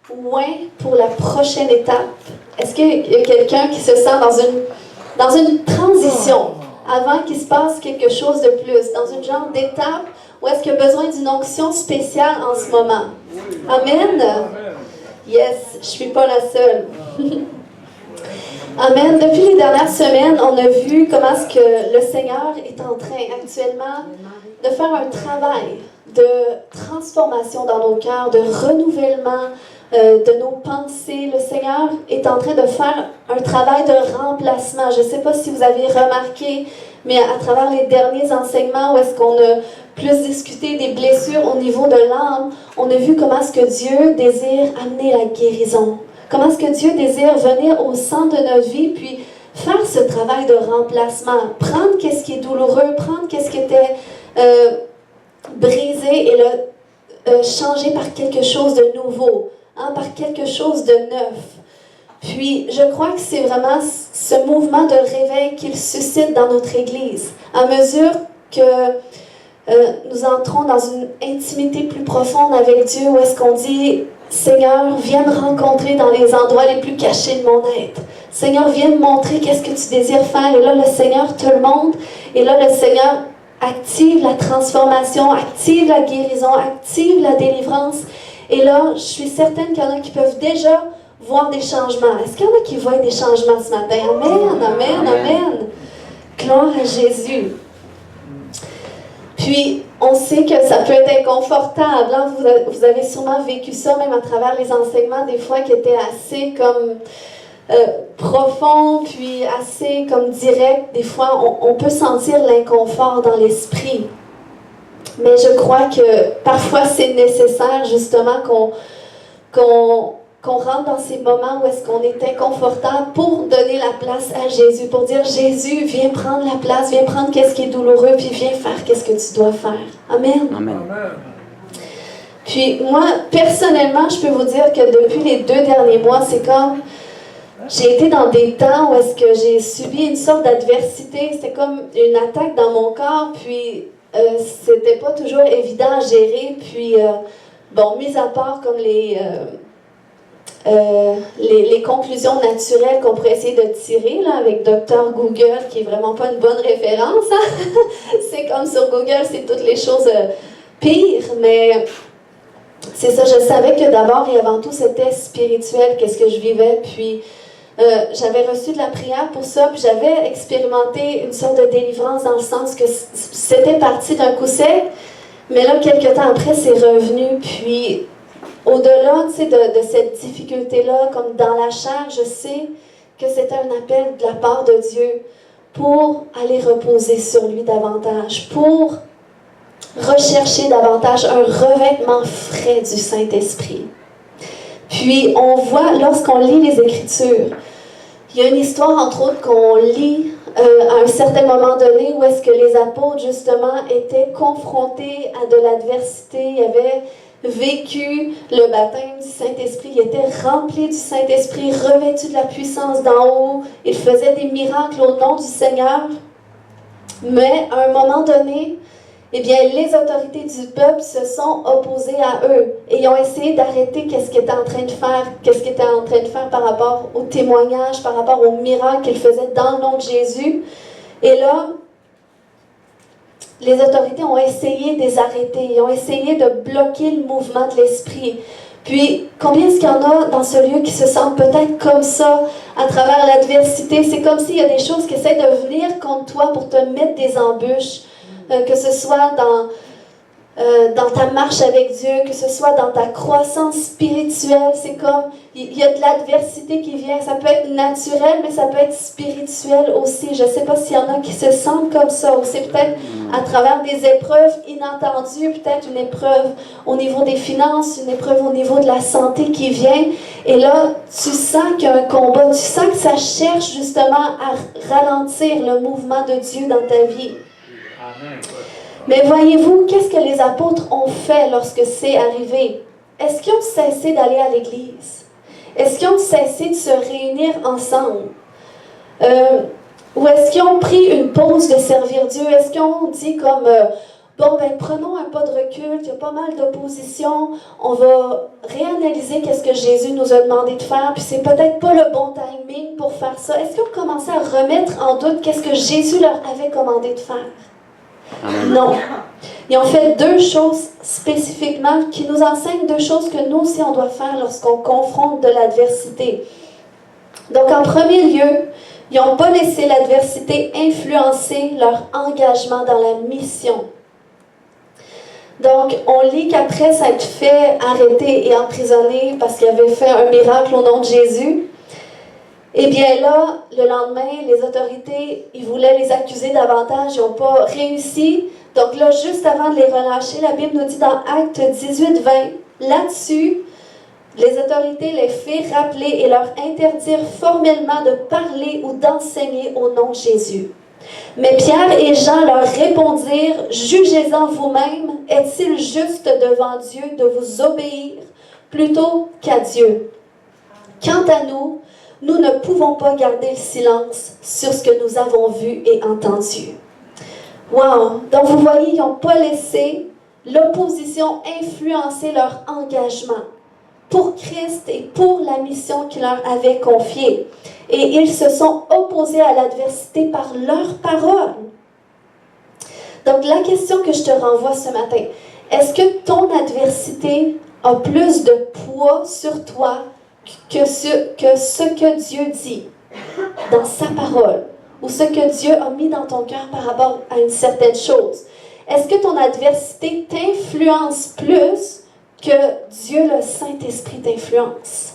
ouais pour la prochaine étape? Est-ce qu'il y a quelqu'un qui se sent dans une transition avant qu'il se passe quelque chose de plus, dans une genre d'étape où est-ce qu'il y a besoin d'une onction spéciale en ce moment? Amen? Yes, je ne suis pas la seule. Amen. Depuis les dernières semaines, on a vu comment est-ce que le Seigneur est en train actuellement de faire un travail de transformation dans nos cœurs, de renouvellement de nos pensées. Le Seigneur est en train de faire un travail de remplacement. Je ne sais pas si vous avez remarqué, mais à travers les derniers enseignements où est-ce qu'on a plus discuté des blessures au niveau de l'âme, on a vu comment est-ce que Dieu désire amener la guérison. Comment est-ce que Dieu désire venir au centre de notre vie, puis faire ce travail de remplacement. Prendre qu'est-ce qui est douloureux, prendre qu'est-ce qui était brisé et le changer par quelque chose de nouveau, par quelque chose de neuf. Puis, je crois que c'est vraiment ce mouvement de réveil qu'il suscite dans notre Église. À mesure que nous entrons dans une intimité plus profonde avec Dieu, où est-ce qu'on dit « Seigneur, viens me rencontrer dans les endroits les plus cachés de mon être. Seigneur, viens me montrer qu'est-ce que tu désires faire. » Et là, le Seigneur te le montre. Et là, le Seigneur active la transformation, active la guérison, active la délivrance. Et là, je suis certaine qu'il y en a qui peuvent déjà voir des changements. Est-ce qu'il y en a qui voient des changements ce matin? Amen, amen, amen. Gloire à Jésus. Puis, on sait que ça peut être inconfortable. Hein? Vous avez sûrement vécu ça, même à travers les enseignements, des fois qui étaient assez comme profonds, puis assez comme directs. Des fois, on peut sentir l'inconfort dans l'esprit. Mais je crois que parfois, c'est nécessaire justement qu'on rentre dans ces moments où est-ce qu'on est inconfortable pour donner la place à Jésus, pour dire « Jésus, viens prendre la place, viens prendre qu'est-ce qui est douloureux, puis viens faire qu'est-ce que tu dois faire. » Amen. Amen. Puis moi, personnellement, je peux vous dire que depuis les 2 derniers mois, c'est comme... J'ai été dans des temps où est-ce que j'ai subi une sorte d'adversité. C'était comme une attaque dans mon corps, puis c'était pas toujours évident à gérer. Puis, bon, mis à part comme les conclusions naturelles qu'on pourrait essayer de tirer là, avec Dr Google, qui est vraiment pas une bonne référence. Hein? C'est comme sur Google, c'est toutes les choses pires, mais c'est ça, je savais que d'abord et avant tout, c'était spirituel, qu'est-ce que je vivais, puis j'avais reçu de la prière pour ça, puis j'avais expérimenté une sorte de délivrance dans le sens que c'était parti d'un coup sec, mais là, quelques temps après, c'est revenu, puis au-delà de cette difficulté-là, comme dans la chair, je sais que c'était un appel de la part de Dieu pour aller reposer sur lui davantage, pour rechercher davantage un revêtement frais du Saint-Esprit. Puis on voit, lorsqu'on lit les Écritures, il y a une histoire, entre autres, qu'on lit à un certain moment donné, où est-ce que les apôtres, justement, étaient confrontés à de l'adversité, ils avaient vécu le baptême du Saint-Esprit, ils étaient remplis du Saint-Esprit, revêtus de la puissance d'en haut, ils faisaient des miracles au nom du Seigneur. Mais à un moment donné, eh bien, les autorités du peuple se sont opposées à eux et ils ont essayé d'arrêter qu'est-ce qu'ils étaient en train de faire par rapport au témoignage, par rapport aux miracles qu'ils faisaient dans le nom de Jésus. Et là, les autorités ont essayé de les arrêter, ils ont essayé de bloquer le mouvement de l'esprit. Puis, combien est-ce qu'il y en a dans ce lieu qui se sentent peut-être comme ça à travers l'adversité? C'est comme s'il y a des choses qui essaient de venir contre toi pour te mettre des embûches. Que ce soit dans ta marche avec Dieu, que ce soit dans ta croissance spirituelle, c'est comme, il y a de l'adversité qui vient, ça peut être naturel, mais ça peut être spirituel aussi. Je ne sais pas s'il y en a qui se sentent comme ça, ou c'est peut-être à travers des épreuves inattendues, peut-être une épreuve au niveau des finances, une épreuve au niveau de la santé qui vient, et là, tu sens qu'il y a un combat, tu sens que ça cherche justement à ralentir le mouvement de Dieu dans ta vie. Mais voyez-vous, qu'est-ce que les apôtres ont fait lorsque c'est arrivé? Est-ce qu'ils ont cessé d'aller à l'église? Est-ce qu'ils ont cessé de se réunir ensemble? Ou est-ce qu'ils ont pris une pause de servir Dieu? Est-ce qu'ils ont dit comme, prenons un pas de recul, il y a pas mal d'opposition, on va réanalyser qu'est-ce que que Jésus nous a demandé de faire, puis c'est peut-être pas le bon timing pour faire ça. Est-ce qu'ils ont commencé à remettre en doute qu'est-ce que Jésus leur avait commandé de faire? Non. Ils ont fait deux choses spécifiquement qui nous enseignent deux choses que nous aussi on doit faire lorsqu'on confronte de l'adversité. Donc en premier lieu, ils n'ont pas laissé l'adversité influencer leur engagement dans la mission. Donc, on lit qu'après s'être fait arrêter et emprisonner parce qu'il avait fait un miracle au nom de Jésus, eh bien là, le lendemain, les autorités, ils voulaient les accuser davantage, ils n'ont pas réussi. Donc là, juste avant de les relâcher, la Bible nous dit dans Actes 18-20, là-dessus, les autorités les firent rappeler et leur interdirent formellement de parler ou d'enseigner au nom de Jésus. Mais Pierre et Jean leur répondirent, « Jugez-en vous-même, est-il juste devant Dieu de vous obéir plutôt qu'à Dieu? Quant à nous, nous ne pouvons pas garder le silence sur ce que nous avons vu et entendu. » Wow! Donc vous voyez, ils n'ont pas laissé l'opposition influencer leur engagement pour Christ et pour la mission qu'il leur avait confiée. Et ils se sont opposés à l'adversité par leur parole. Donc la question que je te renvoie ce matin, est-ce que ton adversité a plus de poids sur toi que ce que Dieu dit dans sa parole ou ce que Dieu a mis dans ton cœur par rapport à une certaine chose? Est-ce que ton adversité t'influence plus que Dieu le Saint-Esprit t'influence?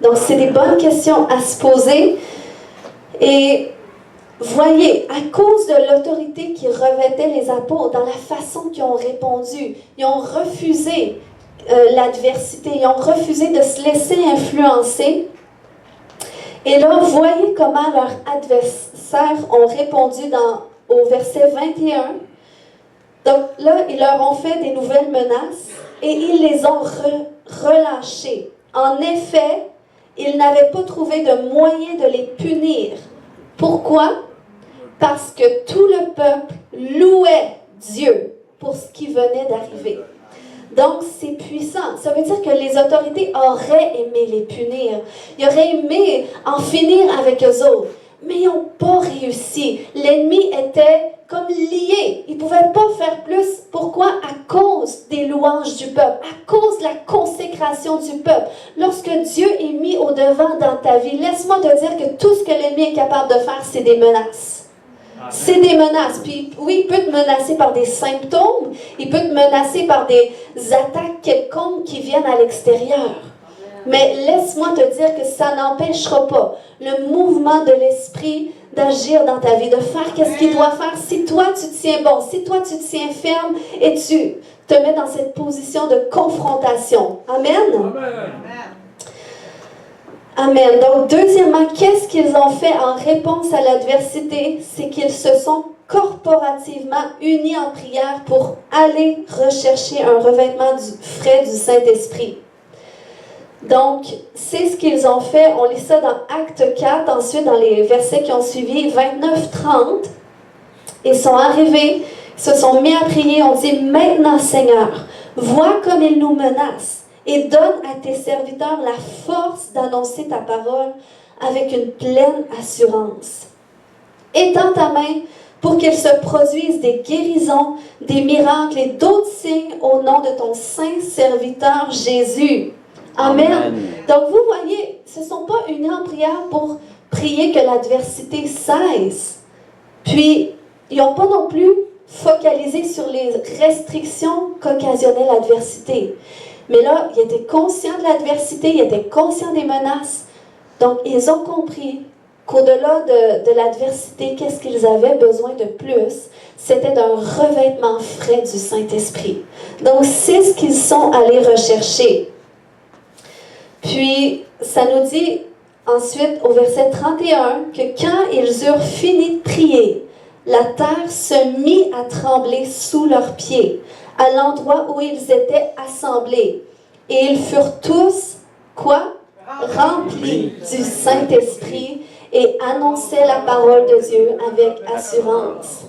Donc, c'est des bonnes questions à se poser. Et voyez, à cause de l'autorité qui revêtait les apôtres, dans la façon qu'ils ont répondu, ils ont refusé l'adversité, ils ont refusé de se laisser influencer. Et là, voyez comment leurs adversaires ont répondu au verset 21. Donc là, ils leur ont fait des nouvelles menaces et ils les ont relâchés. En effet, ils n'avaient pas trouvé de moyen de les punir. Pourquoi? Parce que tout le peuple louait Dieu pour ce qui venait d'arriver. Donc, c'est puissant. Ça veut dire que les autorités auraient aimé les punir. Ils auraient aimé en finir avec eux autres. Mais ils n'ont pas réussi. L'ennemi était comme lié. Ils ne pouvaient pas faire plus. Pourquoi? À cause des louanges du peuple, à cause de la consécration du peuple. Lorsque Dieu est mis au devant dans ta vie, laisse-moi te dire que tout ce que l'ennemi est capable de faire, c'est des menaces. C'est des menaces. Puis oui, il peut te menacer par des symptômes, il peut te menacer par des attaques quelconques qui viennent à l'extérieur. Mais laisse-moi te dire que ça n'empêchera pas le mouvement de l'esprit d'agir dans ta vie, de faire qu'est-ce qu'il doit faire. Si toi tu te tiens bon, si toi tu te tiens ferme et tu te mets dans cette position de confrontation. Amen. Amen. Amen. Donc, deuxièmement, qu'est-ce qu'ils ont fait en réponse à l'adversité? C'est qu'ils se sont corporativement unis en prière pour aller rechercher un revêtement frais du Saint-Esprit. Donc, c'est ce qu'ils ont fait. On lit ça dans Acte 4, ensuite dans les versets qui ont suivi, 29-30. Ils sont arrivés, ils se sont mis à prier. On dit, « Maintenant, Seigneur, vois comme ils nous menacent et donne à tes serviteurs la force d'annoncer ta parole avec une pleine assurance. Étends ta main pour qu'il se produise des guérisons, des miracles et d'autres signes au nom de ton saint serviteur Jésus. » Amen. Amen. Donc, vous voyez, ce ne sont pas unis en prière pour prier que l'adversité cesse. Puis, ils n'ont pas non plus focalisé sur les restrictions qu'occasionnait l'adversité. Mais là, ils étaient conscients de l'adversité, ils étaient conscients des menaces. Donc, ils ont compris qu'au-delà de l'adversité, qu'est-ce qu'ils avaient besoin de plus? C'était d'un revêtement frais du Saint-Esprit. Donc, c'est ce qu'ils sont allés rechercher. Puis, ça nous dit ensuite au verset 31 que quand ils eurent fini de prier, la terre se mit à trembler sous leurs pieds, à l'endroit où ils étaient assemblés. Et ils furent tous, quoi? Remplis du Saint-Esprit et annonçaient la parole de Dieu avec assurance.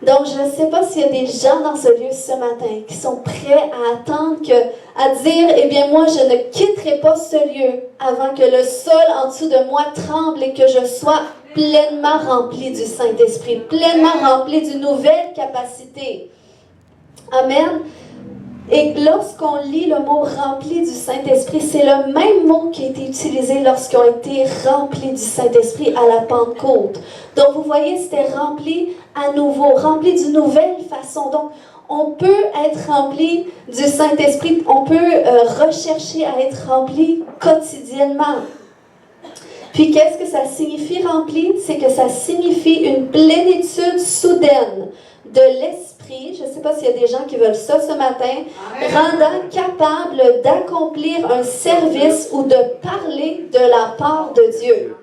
Donc, je ne sais pas s'il y a des gens dans ce lieu ce matin qui sont prêts à attendre, à dire, eh bien, moi, je ne quitterai pas ce lieu avant que le sol en dessous de moi tremble et que je sois pleinement rempli du Saint-Esprit, pleinement rempli d'une nouvelle capacité. Amen. Et lorsqu'on lit le mot rempli du Saint-Esprit, c'est le même mot qui a été utilisé lorsqu'ils ont été remplis du Saint-Esprit à la Pentecôte. Donc vous voyez, c'était rempli à nouveau, rempli d'une nouvelle façon. Donc on peut être rempli du Saint-Esprit, on peut rechercher à être rempli quotidiennement. Puis qu'est-ce que ça signifie rempli? C'est que ça signifie une plénitude soudaine de l'esprit, je ne sais pas s'il y a des gens qui veulent ça ce matin, rendant capable d'accomplir un service ou de parler de la part de Dieu.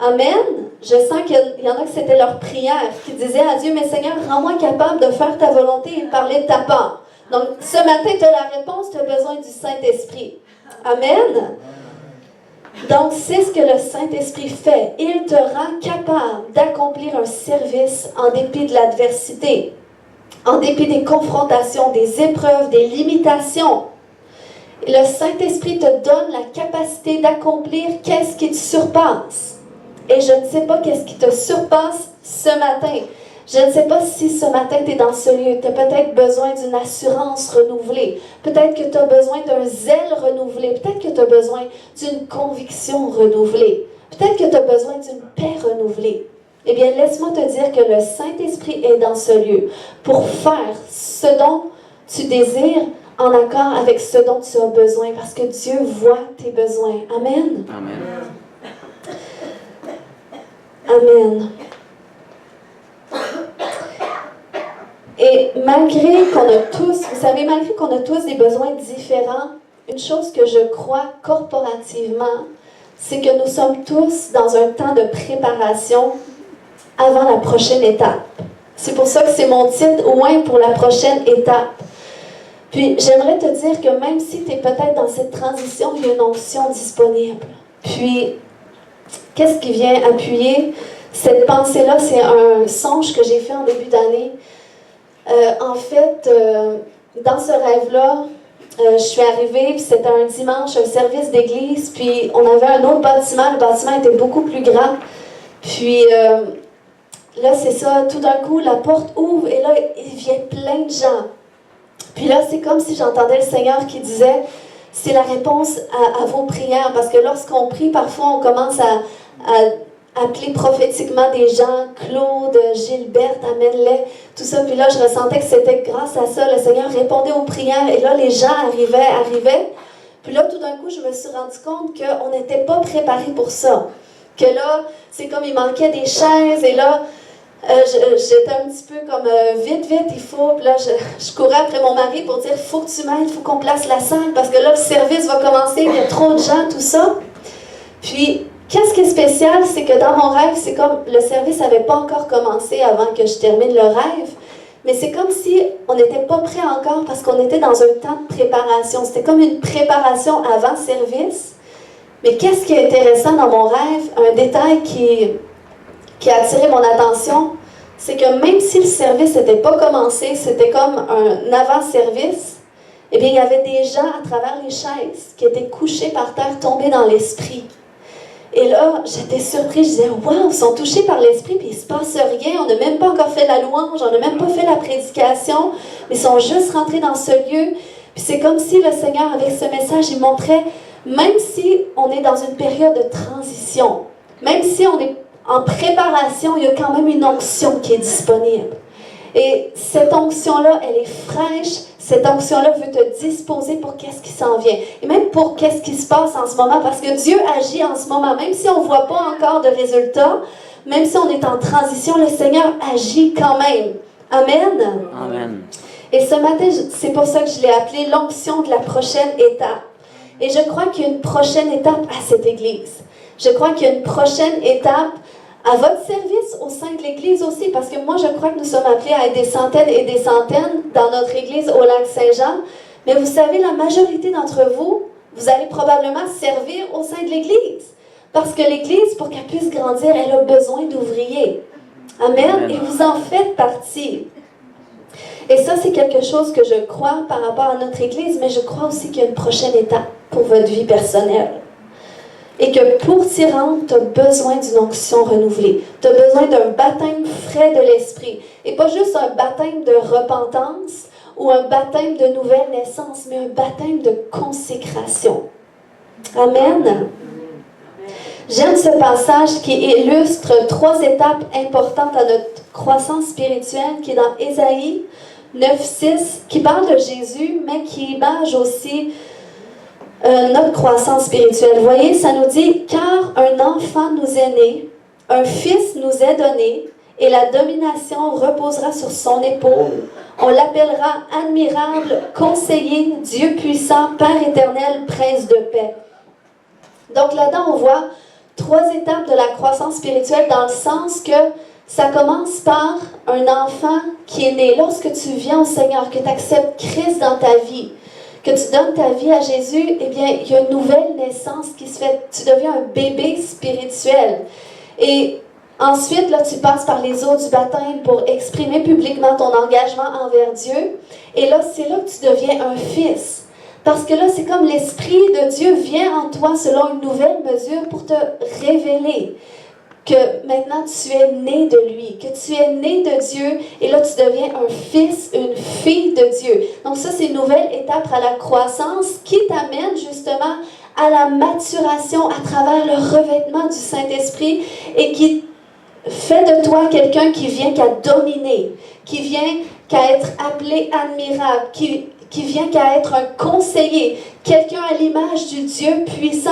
Amen. Je sens qu'il y en a que c'était leur prière, qui disaient à Dieu, mais Seigneur, rends-moi capable de faire ta volonté et de parler de ta part. Donc ce matin, tu as la réponse, tu as besoin du Saint-Esprit. Amen. Donc, c'est ce que le Saint-Esprit fait. Il te rend capable d'accomplir un service en dépit de l'adversité, en dépit des confrontations, des épreuves, des limitations. Le Saint-Esprit te donne la capacité d'accomplir qu'est-ce qui te surpasse. Et je ne sais pas qu'est-ce qui te surpasse ce matin. Je ne sais pas si ce matin tu es dans ce lieu. Tu as peut-être besoin d'une assurance renouvelée. Peut-être que tu as besoin d'un zèle renouvelé. Peut-être que tu as besoin d'une conviction renouvelée. Peut-être que tu as besoin d'une paix renouvelée. Eh bien, laisse-moi te dire que le Saint-Esprit est dans ce lieu pour faire ce dont tu désires en accord avec ce dont tu as besoin. Parce que Dieu voit tes besoins. Amen. Amen. Amen. Et malgré qu'on a tous, vous savez, malgré qu'on a tous des besoins différents, une chose que je crois corporativement, c'est que nous sommes tous dans un temps de préparation avant la prochaine étape. C'est pour ça que c'est mon titre, au moins pour la prochaine étape. Puis j'aimerais te dire que même si tu es peut-être dans cette transition, il y a une onction disponible. Puis, qu'est-ce qui vient appuyer cette pensée-là? C'est un songe que j'ai fait en début d'année. En fait, dans ce rêve-là, je suis arrivée, puis c'était un dimanche, un service d'église, puis on avait un autre bâtiment, le bâtiment était beaucoup plus grand. Puis là, c'est ça, tout d'un coup, la porte ouvre et là, il vient plein de gens. Puis là, c'est comme si j'entendais le Seigneur qui disait, c'est la réponse à vos prières, parce que lorsqu'on prie, parfois, on commence à appeler prophétiquement des gens, Claude, Gilberte, amène-les, tout ça. Puis là, je ressentais que c'était grâce à ça, le Seigneur répondait aux prières, et là, les gens arrivaient. Puis là, tout d'un coup, je me suis rendu compte qu'on n'était pas préparé pour ça. Que là, c'est comme il manquait des chaises, et là, j'étais un petit peu comme vite, il faut. Puis là, je courais après mon mari pour dire, il faut que tu m'aides, il faut qu'on place la salle, parce que là, le service va commencer, il y a trop de gens, tout ça. Puis, qu'est-ce qui est spécial, c'est que dans mon rêve, c'est comme le service n'avait pas encore commencé avant que je termine le rêve, mais c'est comme si on n'était pas prêt encore parce qu'on était dans un temps de préparation. C'était comme une préparation avant service. Mais qu'est-ce qui est intéressant dans mon rêve, un détail qui a attiré mon attention, c'est que même si le service n'était pas commencé, c'était comme un avant-service, eh bien, il y avait des gens à travers les chaises qui étaient couchés par terre, tombés dans l'esprit. Et là, j'étais surprise, je disais, waouh, ils sont touchés par l'esprit, puis il ne se passe rien, on n'a même pas encore fait la louange, on n'a même pas fait la prédication, mais ils sont juste rentrés dans ce lieu. Puis c'est comme si le Seigneur, avec ce message, il montrait, même si on est dans une période de transition, même si on est en préparation, il y a quand même une onction qui est disponible. Et cette onction-là, elle est fraîche. Cette onction-là veut te disposer pour qu'est-ce qui s'en vient. Et même pour qu'est-ce qui se passe en ce moment. Parce que Dieu agit en ce moment. Même si on ne voit pas encore de résultats, même si on est en transition, le Seigneur agit quand même. Amen. Amen. Et ce matin, c'est pour ça que je l'ai appelé l'onction de la prochaine étape. Et je crois qu'il y a une prochaine étape à cette Église. Je crois qu'il y a une prochaine étape à votre service au sein de l'Église aussi, parce que moi, je crois que nous sommes appelés à être des centaines et des centaines dans notre Église au Lac-Saint-Jean. Mais vous savez, la majorité d'entre vous, vous allez probablement servir au sein de l'Église. Parce que l'Église, pour qu'elle puisse grandir, elle a besoin d'ouvriers. Amen. Amen. Et vous en faites partie. Et ça, c'est quelque chose que je crois par rapport à notre Église, mais je crois aussi qu'il y a une prochaine étape pour votre vie personnelle. Et que pour t'y rendre, tu as besoin d'une onction renouvelée. Tu as besoin d'un baptême frais de l'Esprit. Et pas juste un baptême de repentance ou un baptême de nouvelle naissance, mais un baptême de consécration. Amen. J'aime ce passage qui illustre 3 étapes importantes à notre croissance spirituelle, qui est dans Ésaïe 9:6, qui parle de Jésus, mais qui image aussi notre croissance spirituelle. Vous voyez, ça nous dit « Car un enfant nous est né, un fils nous est donné, et la domination reposera sur son épaule. On l'appellera admirable, conseiller, Dieu puissant, Père éternel, prince de paix. » Donc là-dedans, on voit 3 étapes de la croissance spirituelle dans le sens que ça commence par un enfant qui est né. Lorsque tu viens au Seigneur, que tu acceptes Christ dans ta vie, que tu donnes ta vie à Jésus, eh bien, il y a une nouvelle naissance qui se fait. Tu deviens un bébé spirituel. Et ensuite, là, tu passes par les eaux du baptême pour exprimer publiquement ton engagement envers Dieu. Et là, c'est là que tu deviens un fils. Parce que là, c'est comme l'Esprit de Dieu vient en toi selon une nouvelle mesure pour te révéler que maintenant tu es né de lui, que tu es né de Dieu, et là tu deviens un fils, une fille de Dieu. Donc ça, c'est une nouvelle étape à la croissance qui t'amène justement à la maturation à travers le revêtement du Saint-Esprit et qui fait de toi quelqu'un qui vient qu'à dominer, qui vient qu'à être appelé admirable, qui vient qu'à être un conseiller, quelqu'un à l'image du Dieu puissant,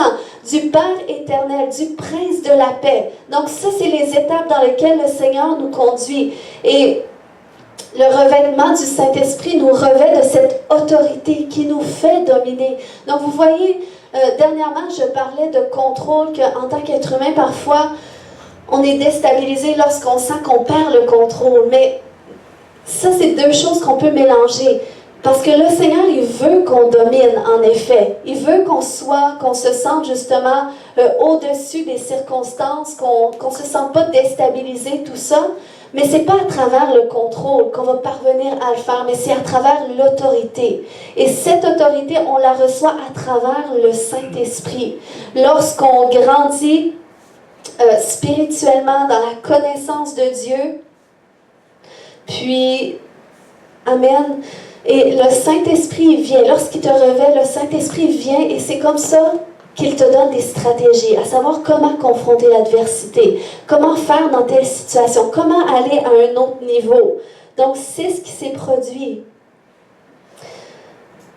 du Père éternel, du Prince de la paix. Donc ça, c'est les étapes dans lesquelles le Seigneur nous conduit. Et le revêtement du Saint-Esprit nous revêt de cette autorité qui nous fait dominer. Donc vous voyez, dernièrement, je parlais de contrôle, qu'en tant qu'être humain, parfois, on est déstabilisé lorsqu'on sent qu'on perd le contrôle. Mais ça, c'est 2 choses qu'on peut mélanger. Parce que le Seigneur, il veut qu'on domine, en effet. Il veut qu'on se sente justement au-dessus des circonstances, qu'on ne se sente pas déstabilisé, tout ça. Mais ce n'est pas à travers le contrôle qu'on va parvenir à le faire, mais c'est à travers l'autorité. Et cette autorité, on la reçoit à travers le Saint-Esprit. Lorsqu'on grandit spirituellement dans la connaissance de Dieu, puis, Amen. Et le Saint-Esprit vient, lorsqu'il te révèle, le Saint-Esprit vient et c'est comme ça qu'il te donne des stratégies, à savoir comment confronter l'adversité, comment faire dans telle situation, comment aller à un autre niveau. Donc, c'est ce qui s'est produit.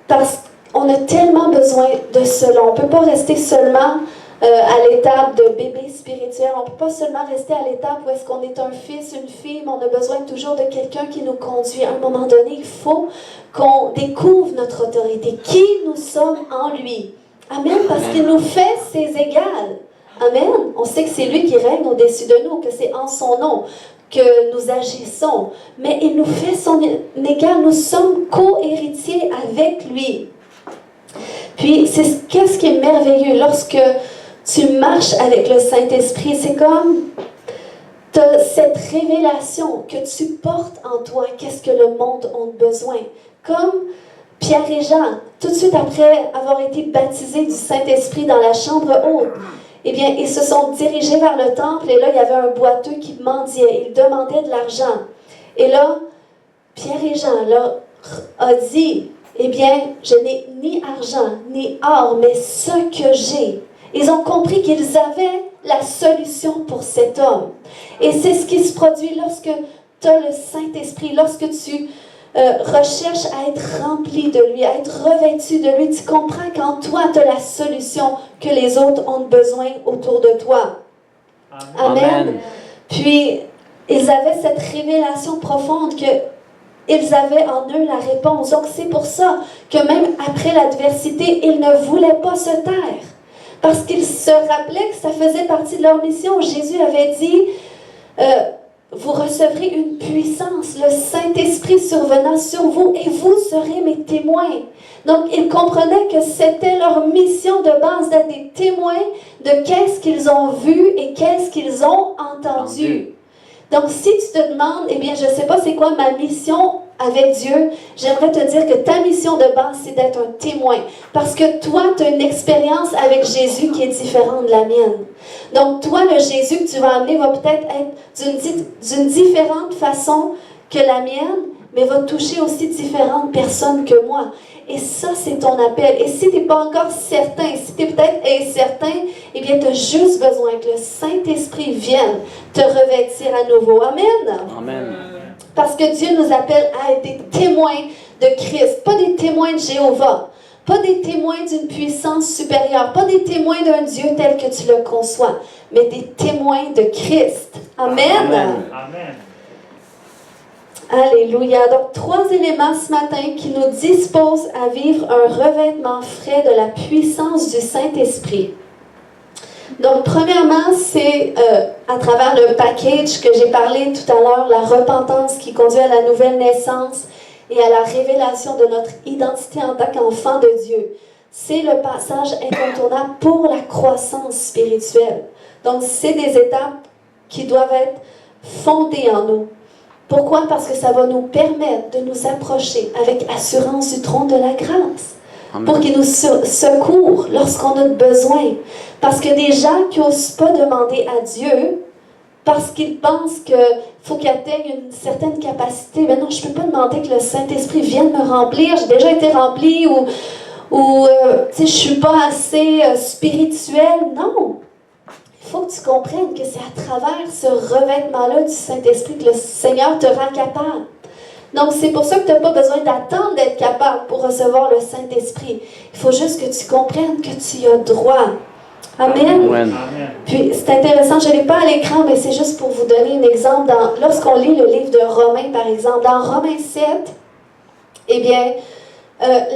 Parce qu'on a tellement besoin de cela. On ne peut pas rester seulement à l'étape de bébé spirituel. On ne peut pas seulement rester à l'étape où est-ce qu'on est un fils, une fille, mais on a besoin toujours de quelqu'un qui nous conduit. À un moment donné, il faut qu'on découvre notre autorité, qui nous sommes en lui. Amen, parce qu'il nous fait ses égales. Amen. On sait que c'est lui qui règne au-dessus de nous, que c'est en son nom que nous agissons. Mais il nous fait son égal. Nous sommes co-héritiers avec lui. Puis, qu'est-ce qui est merveilleux lorsque tu marches avec le Saint-Esprit, c'est comme tu as cette révélation que tu portes en toi, qu'est-ce que le monde a besoin. Comme Pierre et Jean, tout de suite après avoir été baptisés du Saint-Esprit dans la chambre haute, eh bien, ils se sont dirigés vers le temple et là, il y avait un boiteux qui mendiait, il demandait de l'argent. Et là, Pierre et Jean leur a dit, eh bien, je n'ai ni argent, ni or, mais ce que j'ai. Ils ont compris qu'ils avaient la solution pour cet homme. Et c'est ce qui se produit lorsque tu as le Saint-Esprit, lorsque tu recherches à être rempli de lui, à être revêtu de lui. Tu comprends qu'en toi, tu as la solution que les autres ont besoin autour de toi. Amen. Amen. Puis, ils avaient cette révélation profonde qu'ils avaient en eux la réponse. Donc, c'est pour ça que même après l'adversité, ils ne voulaient pas se taire. Parce qu'ils se rappelaient que ça faisait partie de leur mission. Jésus avait dit, vous recevrez une puissance, le Saint-Esprit survenant sur vous, et vous serez mes témoins. Donc, ils comprenaient que c'était leur mission de base d'être des témoins de qu'est-ce qu'ils ont vu et qu'est-ce qu'ils ont entendu. Donc, si tu te demandes, eh bien, je ne sais pas c'est quoi ma mission avec Dieu, j'aimerais te dire que ta mission de base, c'est d'être un témoin. Parce que toi, tu as une expérience avec Jésus qui est différente de la mienne. Donc, toi, le Jésus que tu vas amener va peut-être être d'une différente façon que la mienne, mais va toucher aussi différentes personnes que moi. Et ça, c'est ton appel. Et si tu n'es pas encore certain, si tu es peut-être incertain, eh bien, tu as juste besoin que le Saint-Esprit vienne te revêtir à nouveau. Amen. Amen. Parce que Dieu nous appelle à être des témoins de Christ, pas des témoins de Jéhovah, pas des témoins d'une puissance supérieure, pas des témoins d'un Dieu tel que tu le conçois, mais des témoins de Christ. Amen. Amen. Amen. Alléluia. Donc, 3 éléments ce matin qui nous disposent à vivre un revêtement frais de la puissance du Saint-Esprit. Donc, premièrement, c'est à travers le package que j'ai parlé tout à l'heure, la repentance qui conduit à la nouvelle naissance et à la révélation de notre identité en tant qu'enfant de Dieu. C'est le passage incontournable pour la croissance spirituelle. Donc, c'est des étapes qui doivent être fondées en nous. Pourquoi? Parce que ça va nous permettre de nous approcher avec assurance du trône de la grâce. Amen. Pour qu'il nous secourt lorsqu'on a besoin. Parce que des gens qui n'osent pas demander à Dieu, parce qu'ils pensent qu'il faut qu'ils atteignent une certaine capacité, mais non, je ne peux pas demander que le Saint-Esprit vienne me remplir, j'ai déjà été rempli, ou je ne suis pas assez spirituel. Non! Il faut que tu comprennes que c'est à travers ce revêtement-là du Saint-Esprit que le Seigneur te rend capable. Donc, c'est pour ça que tu n'as pas besoin d'attendre d'être capable pour recevoir le Saint-Esprit. Il faut juste que tu comprennes que tu y as droit. Amen. Amen. Puis, c'est intéressant, je ne l'ai pas à l'écran, mais c'est juste pour vous donner un exemple. Lorsqu'on lit le livre de Romains, par exemple, dans Romains 7, eh bien,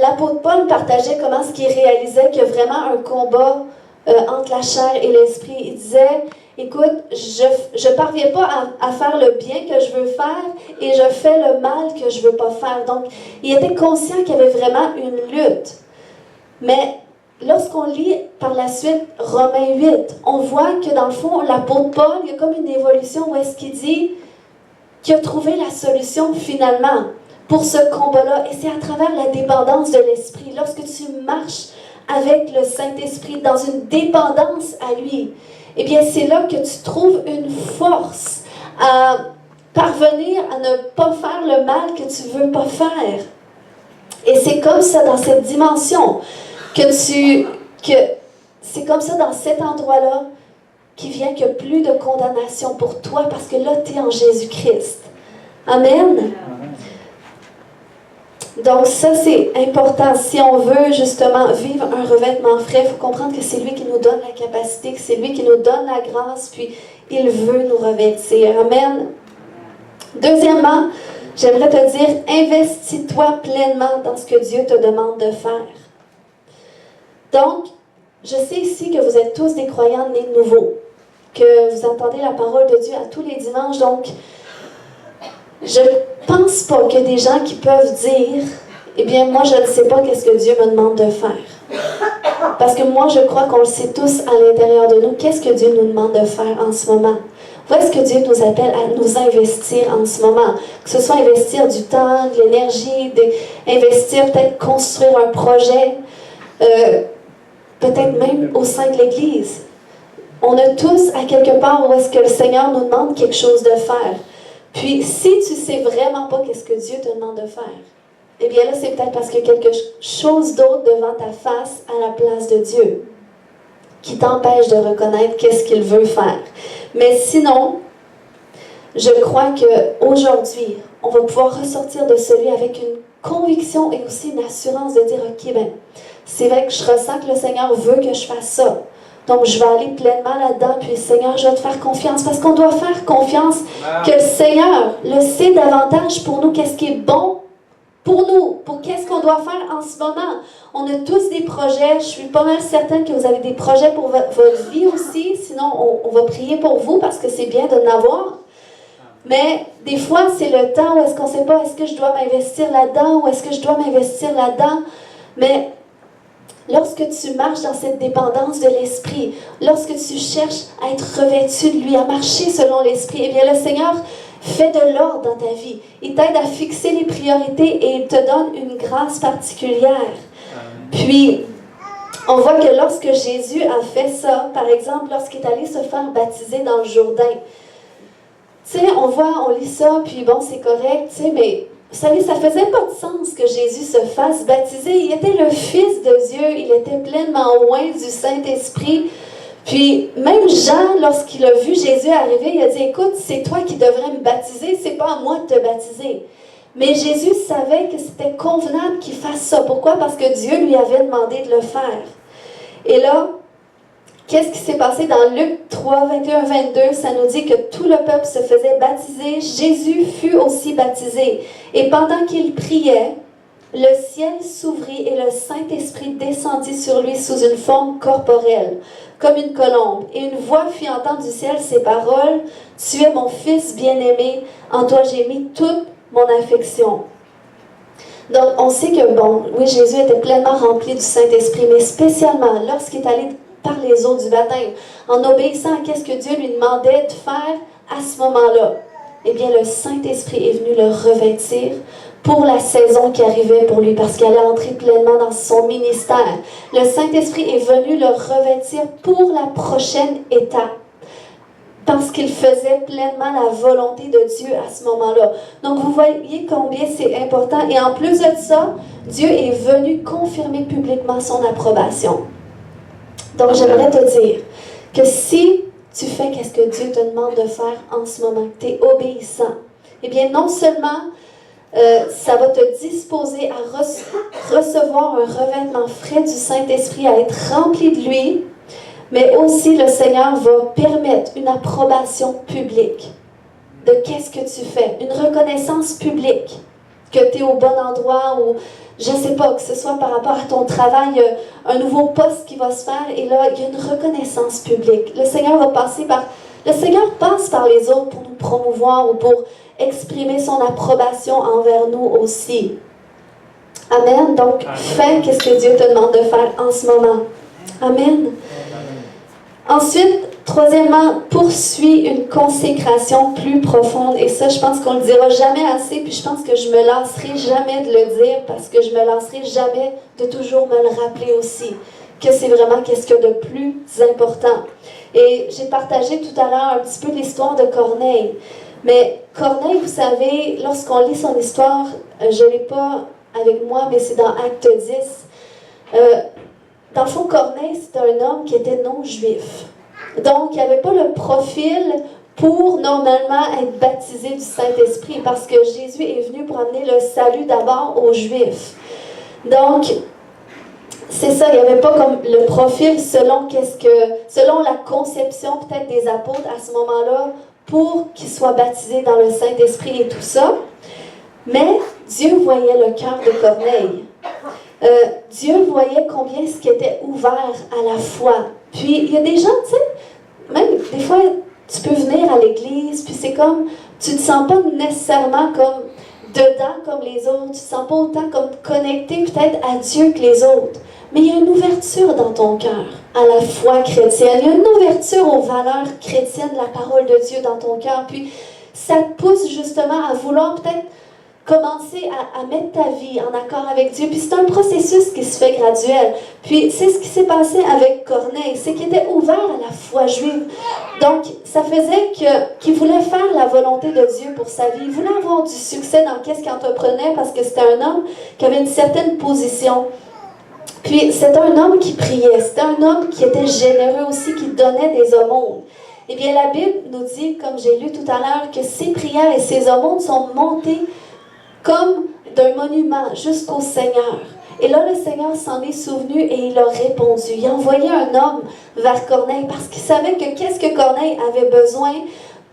l'apôtre Paul partageait comment ce qu'il réalisait qu'il y a vraiment un combat entre la chair et l'esprit. Il disait, écoute, je ne parviens pas à faire le bien que je veux faire et je fais le mal que je ne veux pas faire. Donc, il était conscient qu'il y avait vraiment une lutte. Mais lorsqu'on lit par la suite Romains 8, on voit que dans le fond, l'apôtre Paul, il y a comme une évolution où est-ce qu'il dit qu'il a trouvé la solution finalement pour ce combat-là. Et c'est à travers la dépendance de l'esprit. Lorsque tu marches avec le Saint-Esprit dans une dépendance à lui, eh bien, c'est là que tu trouves une force à parvenir à ne pas faire le mal que tu ne veux pas faire. Et c'est comme ça dans cette dimension que c'est comme ça dans cet endroit-là qui vient qu'il n'y a plus de condamnation pour toi parce que là, tu es en Jésus-Christ. Amen. Donc ça, c'est important. Si on veut justement vivre un revêtement frais, il faut comprendre que c'est lui qui nous donne la capacité, que c'est lui qui nous donne la grâce, puis il veut nous revêtir. Amen. Deuxièmement, j'aimerais te dire, investis-toi pleinement dans ce que Dieu te demande de faire. Donc, je sais ici que vous êtes tous des croyants nés de nouveau, que vous entendez la parole de Dieu à tous les dimanches, donc je ne pense pas qu'il y a des gens qui peuvent dire « Eh bien, moi, je ne sais pas qu'est-ce que Dieu me demande de faire. » Parce que moi, je crois qu'on le sait tous à l'intérieur de nous. Qu'est-ce que Dieu nous demande de faire en ce moment? Où est-ce que Dieu nous appelle à nous investir en ce moment? Que ce soit investir du temps, de l'énergie, investir, peut-être construire un projet, peut-être même au sein de l'Église. On a tous, à quelque part, où est-ce que le Seigneur nous demande quelque chose de faire. Puis, si tu ne sais vraiment pas qu'est-ce que Dieu te demande de faire, eh bien là, c'est peut-être parce qu'il y a quelque chose d'autre devant ta face à la place de Dieu qui t'empêche de reconnaître qu'est-ce qu'il veut faire. Mais sinon, je crois qu'aujourd'hui, on va pouvoir ressortir de celui avec une conviction et aussi une assurance de dire, OK, ben, c'est vrai que je ressens que le Seigneur veut que je fasse ça. Donc, je vais aller pleinement là-dedans, puis Seigneur, je vais te faire confiance, parce qu'on doit faire confiance que le Seigneur le sait davantage pour nous, qu'est-ce qui est bon pour nous, pour qu'est-ce qu'on doit faire en ce moment. On a tous des projets, je suis pas mal certaine que vous avez des projets pour votre vie aussi, sinon on va prier pour vous, parce que c'est bien de n'avoir. Mais des fois, c'est le temps où est-ce qu'on ne sait pas, est-ce que je dois m'investir là-dedans, ou est-ce que je dois m'investir là-dedans, mais lorsque tu marches dans cette dépendance de l'Esprit, lorsque tu cherches à être revêtu de lui, à marcher selon l'Esprit, eh bien le Seigneur fait de l'ordre dans ta vie. Il t'aide à fixer les priorités et il te donne une grâce particulière. Puis, on voit que lorsque Jésus a fait ça, par exemple, lorsqu'il est allé se faire baptiser dans le Jourdain, tu sais, on lit ça, puis bon, c'est correct, tu sais, mais vous savez, ça faisait pas de sens que Jésus se fasse baptiser. Il était le Fils de Dieu, il était pleinement oint du Saint-Esprit. Puis, même Jean, lorsqu'il a vu Jésus arriver, il a dit, écoute, c'est toi qui devrais me baptiser, c'est pas à moi de te baptiser. Mais Jésus savait que c'était convenable qu'il fasse ça. Pourquoi? Parce que Dieu lui avait demandé de le faire. Et là, qu'est-ce qui s'est passé dans Luc 3, 21, 22? Ça nous dit que tout le peuple se faisait baptiser. Jésus fut aussi baptisé. Et pendant qu'il priait, le ciel s'ouvrit et le Saint-Esprit descendit sur lui sous une forme corporelle, comme une colombe. Et une voix fit entendre du ciel ces paroles, « Tu es mon Fils bien-aimé, en toi j'ai mis toute mon affection. » Donc, on sait que, bon, oui, Jésus était pleinement rempli du Saint-Esprit, mais spécialement lorsqu'il est allé par les eaux du baptême, en obéissant à ce que Dieu lui demandait de faire à ce moment-là, eh bien, le Saint-Esprit est venu le revêtir pour la saison qui arrivait pour lui, parce qu'il allait entrer pleinement dans son ministère. Le Saint-Esprit est venu le revêtir pour la prochaine étape, parce qu'il faisait pleinement la volonté de Dieu à ce moment-là. Donc, vous voyez combien c'est important. Et en plus de ça, Dieu est venu confirmer publiquement son approbation. Donc, j'aimerais te dire que si tu fais ce que Dieu te demande de faire en ce moment, que tu es obéissant, eh bien, non seulement ça va te disposer à recevoir un revêtement frais du Saint-Esprit, à être rempli de lui, mais aussi le Seigneur va permettre une approbation publique de qu'est-ce que tu fais, une reconnaissance publique que tu es au bon endroit ou je ne sais pas, que ce soit par rapport à ton travail, un nouveau poste qui va se faire et là, il y a une reconnaissance publique. Le Seigneur passe par les autres pour nous promouvoir ou pour exprimer son approbation envers nous aussi. Amen. Donc, fais ce que Dieu te demande de faire en ce moment. Amen. Ensuite, troisièmement, poursuis une consécration plus profonde. Et ça, je pense qu'on ne le dira jamais assez, puis je pense que je me lasserai jamais de le dire, parce que je me lasserai jamais de toujours me le rappeler aussi, que c'est vraiment qu'est-ce qu'il y a de plus important. Et j'ai partagé tout à l'heure un petit peu l'histoire de Corneille. Mais Corneille, vous savez, lorsqu'on lit son histoire, je ne l'ai pas avec moi, mais c'est dans Acte 10. Dans le fond, Corneille, c'est un homme qui était non-juif. Donc, il n'avait pas le profil pour normalement être baptisé du Saint-Esprit, parce que Jésus est venu pour amener le salut d'abord aux Juifs. Donc, c'est ça, il n'y avait pas comme le profil selon la conception peut-être des apôtres à ce moment-là, pour qu'ils soient baptisés dans le Saint-Esprit et tout ça. Mais Dieu voyait le cœur de Corneille. Dieu voyait combien ce qui était ouvert à la foi. Puis, il y a des gens, tu sais, même des fois, tu peux venir à l'église, puis c'est comme, tu ne te sens pas nécessairement comme dedans comme les autres, tu ne te sens pas autant comme connecté peut-être à Dieu que les autres. Mais il y a une ouverture dans ton cœur à la foi chrétienne. Il y a une ouverture aux valeurs chrétiennes de la parole de Dieu dans ton cœur. Puis, ça te pousse justement à vouloir peut-être commencer à mettre ta vie en accord avec Dieu. Puis c'est un processus qui se fait graduel. Puis c'est ce qui s'est passé avec Corneille, c'est qu'il était ouvert à la foi juive. Donc ça faisait qu'il voulait faire la volonté de Dieu pour sa vie. Il voulait avoir du succès dans qu'est-ce qu'il entreprenait parce que c'était un homme qui avait une certaine position. Puis c'était un homme qui priait, c'était un homme qui était généreux aussi, qui donnait des aumônes. Eh bien la Bible nous dit, comme j'ai lu tout à l'heure, que ses prières et ses aumônes sont montées comme d'un monument jusqu'au Seigneur. Et là, le Seigneur s'en est souvenu et il a répondu. Il a envoyé un homme vers Corneille parce qu'il savait que qu'est-ce que Corneille avait besoin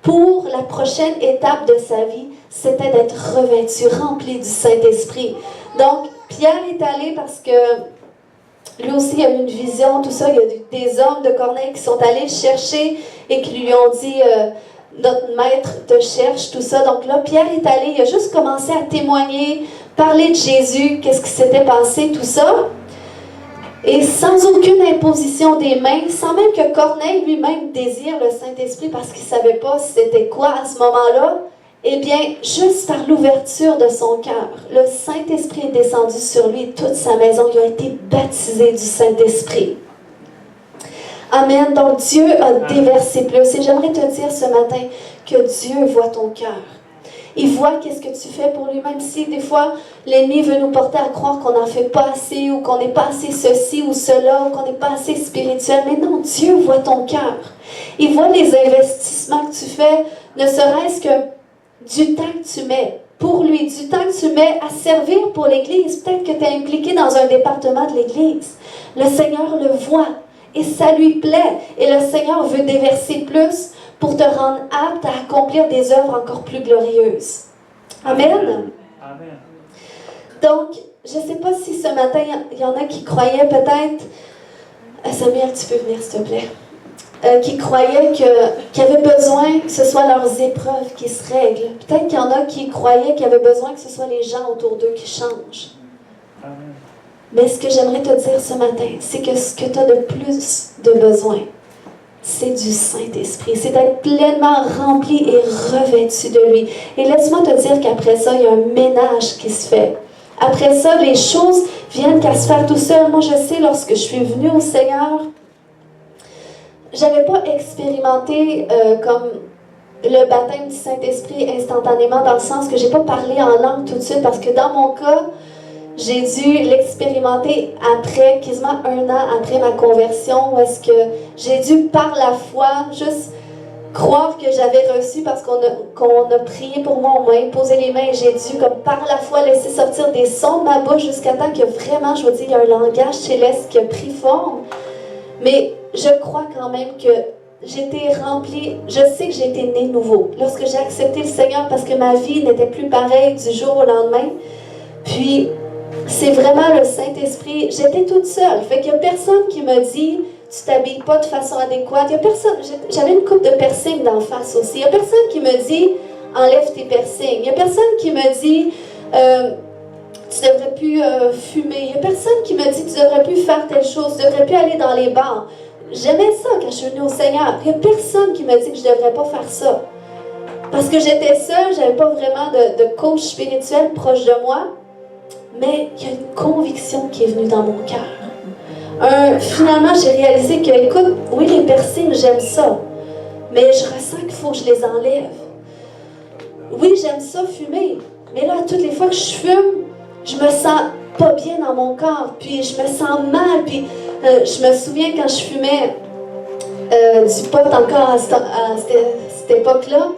pour la prochaine étape de sa vie, c'était d'être revêtu, rempli du Saint-Esprit. Donc, Pierre est allé parce que lui aussi a eu une vision, tout ça. Il y a des hommes de Corneille qui sont allés le chercher et qui lui ont dit... notre maître te cherche, tout ça. Donc là, Pierre est allé, il a juste commencé à témoigner, parler de Jésus, qu'est-ce qui s'était passé, tout ça. Et sans aucune imposition des mains, sans même que Corneille lui-même désire le Saint-Esprit parce qu'il ne savait pas c'était quoi à ce moment-là, eh bien, juste par l'ouverture de son cœur, le Saint-Esprit est descendu sur lui, toute sa maison, il a été baptisé du Saint-Esprit. Amen. Donc Dieu a déversé plus. Et j'aimerais te dire ce matin que Dieu voit ton cœur. Il voit qu'est-ce que tu fais pour lui, même si des fois l'ennemi veut nous porter à croire qu'on n'en fait pas assez ou qu'on n'est pas assez ceci ou cela ou qu'on n'est pas assez spirituel. Mais non, Dieu voit ton cœur. Il voit les investissements que tu fais, ne serait-ce que du temps que tu mets pour lui, du temps que tu mets à servir pour l'Église. Peut-être que tu es impliqué dans un département de l'Église. Le Seigneur le voit et ça lui plaît. Et le Seigneur veut déverser plus pour te rendre apte à accomplir des œuvres encore plus glorieuses. Amen. Amen. Donc, je ne sais pas si ce matin, il y en a qui croyaient peut-être... Samuel, tu peux venir, s'il te plaît. Qui croyaient qu'il y avait besoin que ce soit leurs épreuves qui se règlent. Peut-être qu'il y en a qui croyaient qu'il y avait besoin que ce soit les gens autour d'eux qui changent. Amen. Mais ce que j'aimerais te dire ce matin, c'est que ce que tu as de plus de besoin, c'est du Saint-Esprit. C'est d'être pleinement rempli et revêtu de lui. Et laisse-moi te dire qu'après ça, il y a un ménage qui se fait. Après ça, les choses viennent qu'à se faire tout seul. Moi, je sais, lorsque je suis venue au Seigneur, je n'avais pas expérimenté comme le baptême du Saint-Esprit instantanément, dans le sens que je n'ai pas parlé en langue tout de suite, parce que dans mon cas, j'ai dû l'expérimenter après, quasiment 1 an après ma conversion, où est-ce que j'ai dû, par la foi, juste croire que j'avais reçu parce qu'on a prié pour moi, on m'a imposé les mains et j'ai dû, comme par la foi, laisser sortir des sons de ma bouche jusqu'à temps que vraiment, je vous dis, il y a un langage céleste qui a pris forme. Mais je crois quand même que j'étais remplie, je sais que j'ai été née nouveau. Lorsque j'ai accepté le Seigneur, parce que ma vie n'était plus pareille du jour au lendemain, puis c'est vraiment le Saint-Esprit. J'étais toute seule. Fait qu'il n'y a personne qui me dit « Tu t'habilles pas de façon adéquate ». Il y a personne. J'avais une coupe de piercings d'en face aussi. Il n'y a personne qui me dit « Enlève tes piercings ». Il n'y a personne qui me dit tu devrais plus fumer. Il n'y a personne qui me dit tu devrais plus faire telle chose, tu devrais plus aller dans les bars. J'aimais ça quand je suis venue au Seigneur. Il n'y a personne qui me dit que je ne devrais pas faire ça. Parce que j'étais seule, je n'avais pas vraiment de coach spirituel proche de moi. Mais il y a une conviction qui est venue dans mon cœur. Finalement, j'ai réalisé que, écoute, oui, les piercings, j'aime ça. Mais je ressens qu'il faut que je les enlève. Oui, j'aime ça fumer. Mais là, toutes les fois que je fume, je me sens pas bien dans mon corps. Puis je me sens mal. Puis je me souviens quand je fumais du pot encore à cette époque-là.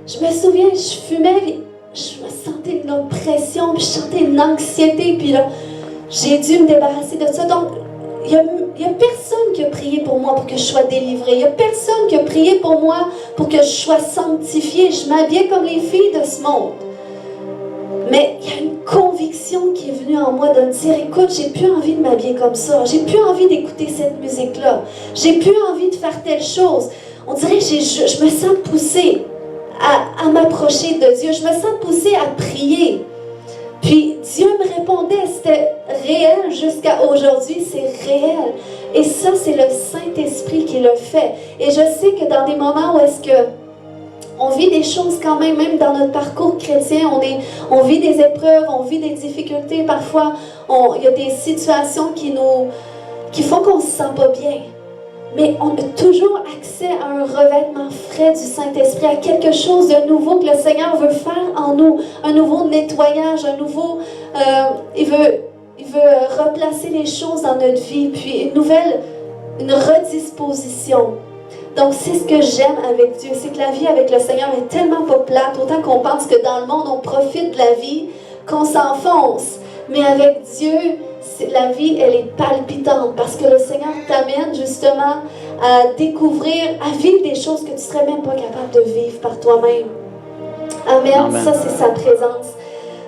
Je me souviens, je fumais, je me sentais une oppression, puis je sentais une anxiété. Puis là, j'ai dû me débarrasser de ça. Donc, il n'y a personne qui a prié pour moi pour que je sois délivrée. Il n'y a personne qui a prié pour moi pour que je sois sanctifiée. Je m'habillais comme les filles de ce monde. Mais il y a une conviction qui est venue en moi de me dire, écoute, j'ai plus envie de m'habiller comme ça. J'ai plus envie d'écouter cette musique-là. J'ai plus envie de faire telle chose. On dirait que je me sens poussée à m'approcher de Dieu. Je me sens poussée à prier. Puis Dieu me répondait, c'était réel jusqu'à aujourd'hui, c'est réel. Et ça, c'est le Saint-Esprit qui le fait. Et je sais que dans des moments où est-ce que on vit des choses quand même dans notre parcours chrétien, on vit des épreuves, on vit des difficultés, parfois il y a des situations qui font qu'on ne se sent pas bien. Mais on a toujours accès à un revêtement frais du Saint-Esprit, à quelque chose de nouveau que le Seigneur veut faire en nous, un nouveau nettoyage, un nouveau... il veut replacer les choses dans notre vie, puis une redisposition. Donc, c'est ce que j'aime avec Dieu, c'est que la vie avec le Seigneur est tellement pas plate, autant qu'on pense que dans le monde, on profite de la vie, qu'on s'enfonce. Mais avec Dieu, la vie, elle est palpitante, parce que le Seigneur t'amène justement à découvrir, à vivre des choses que tu ne serais même pas capable de vivre par toi-même. Amen. Amen. Ça, c'est sa présence.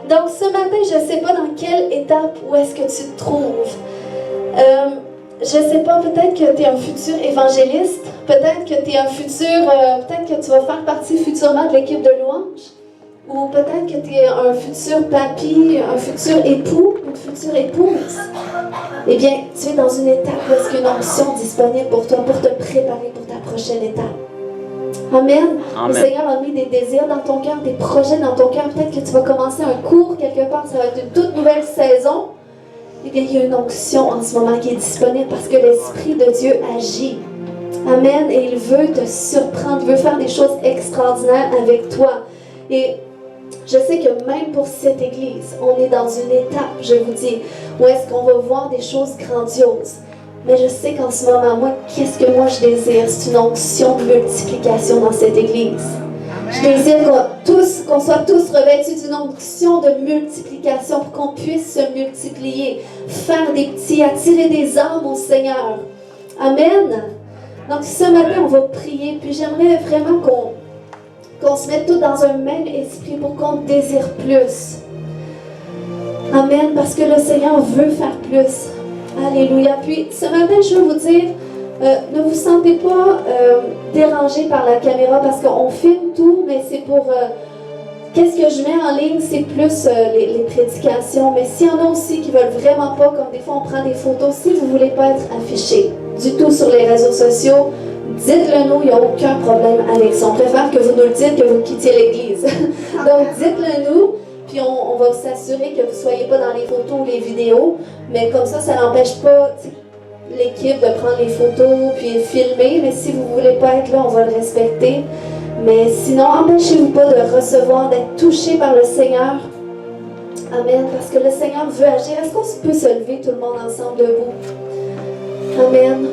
Donc, ce matin, je ne sais pas dans quelle étape où est-ce que tu te trouves. Je ne sais pas, peut-être que tu es un futur évangéliste, peut-être que tu es un futur, peut-être que tu vas faire partie futurement de l'équipe de louange, ou peut-être que tu es un futur papy, un futur époux, une future épouse. eh bien, tu es dans une étape où est-ce qu'il y a une onction disponible pour toi, pour te préparer pour ta prochaine étape. Amen. Le Seigneur a mis des désirs dans ton cœur, des projets dans ton cœur. Peut-être que tu vas commencer un cours quelque part, ça va être une toute nouvelle saison. Eh bien, il y a une onction en ce moment qui est disponible parce que l'Esprit de Dieu agit. Amen. Et il veut te surprendre, il veut faire des choses extraordinaires avec toi. Et je sais que même pour cette Église, on est dans une étape, je vous dis, où est-ce qu'on va voir des choses grandioses. Mais je sais qu'en ce moment, moi, qu'est-ce que moi je désire? C'est une onction de multiplication dans cette Église. Je désire qu'on soit tous revêtus d'une onction de multiplication pour qu'on puisse se multiplier, faire des petits, attirer des âmes au Seigneur. Amen. Donc ce matin, on va prier, puis j'aimerais vraiment qu'on se mette tous dans un même esprit pour qu'on désire plus. Amen, parce que le Seigneur veut faire plus. Alléluia. Puis ce matin, je veux vous dire, ne vous sentez pas dérangés par la caméra parce qu'on filme tout, mais c'est pour... qu'est-ce que je mets en ligne, c'est plus les prédications. Mais s'il y en a aussi qui veulent vraiment pas, comme des fois on prend des photos, si vous ne voulez pas être affiché du tout sur les réseaux sociaux, dites-le nous, il n'y a aucun problème avec ça. On préfère que vous nous le dites, que vous quittiez l'Église. Donc dites-le nous. Puis on va s'assurer que vous ne soyez pas dans les photos ou les vidéos, mais comme ça n'empêche pas l'équipe de prendre les photos puis filmer, mais si vous ne voulez pas être là, on va le respecter. Mais sinon, empêchez-vous pas de recevoir, d'être touché par le Seigneur. Amen, parce que le Seigneur veut agir. Est-ce qu'on peut se lever tout le monde ensemble debout? Amen.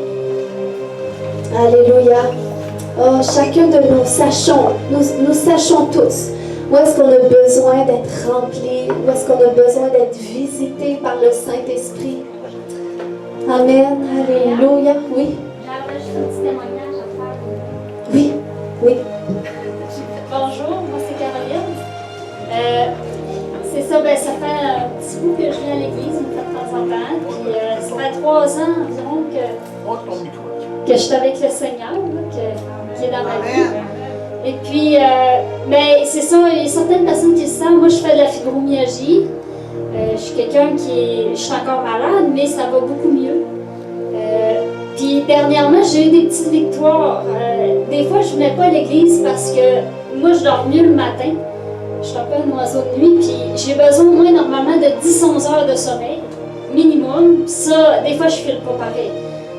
Alléluia. Oh, chacun de nous sachons tous. Où est-ce qu'on a besoin d'être rempli? Où est-ce qu'on a besoin d'être visité par le Saint-Esprit? Amen. Alléluia. Oui. J'aimerais juste un petit témoignage à faire. Oui. Oui. Bonjour, moi c'est Caroline. C'est ça, ça fait un petit bout que je viens à l'église, une fois de temps en temps. Puis ça fait 3 ans environ que je suis avec le Seigneur, là, qui est dans ma vie. Et puis, mais c'est ça, il y a certaines personnes qui le savent. Moi, je fais de la fibromyalgie. Je suis quelqu'un je suis encore malade, mais ça va beaucoup mieux. Puis, dernièrement, j'ai eu des petites victoires. Des fois, je ne venais pas à l'église parce que moi, je dors mieux le matin. Je suis un peu un oiseau de nuit, puis j'ai besoin au moins normalement de 10-11 heures de sommeil, minimum. Puis ça, des fois, je ne file pas pareil.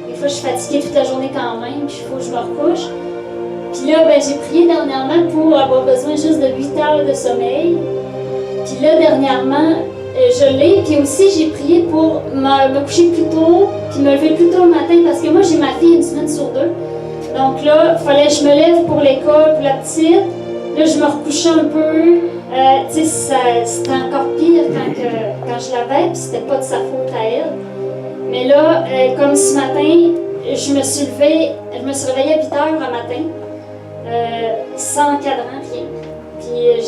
Des fois, je suis fatiguée toute la journée quand même, puis il faut que je me recouche. Puis là, j'ai prié dernièrement pour avoir besoin juste de 8 heures de sommeil. Puis là, dernièrement, je l'ai. Puis aussi, j'ai prié pour me coucher plus tôt, puis me lever plus tôt le matin, parce que moi, j'ai ma fille 1 semaine sur 2. Donc là, il fallait que je me lève pour l'école, pour la petite. Là, je me recouchais un peu. Tu sais, c'était encore pire quand je l'avais, puis c'était pas de sa faute à elle. Mais là, comme ce matin, je me suis réveillée à 8 heures le matin. Sans cadran, rien. Puis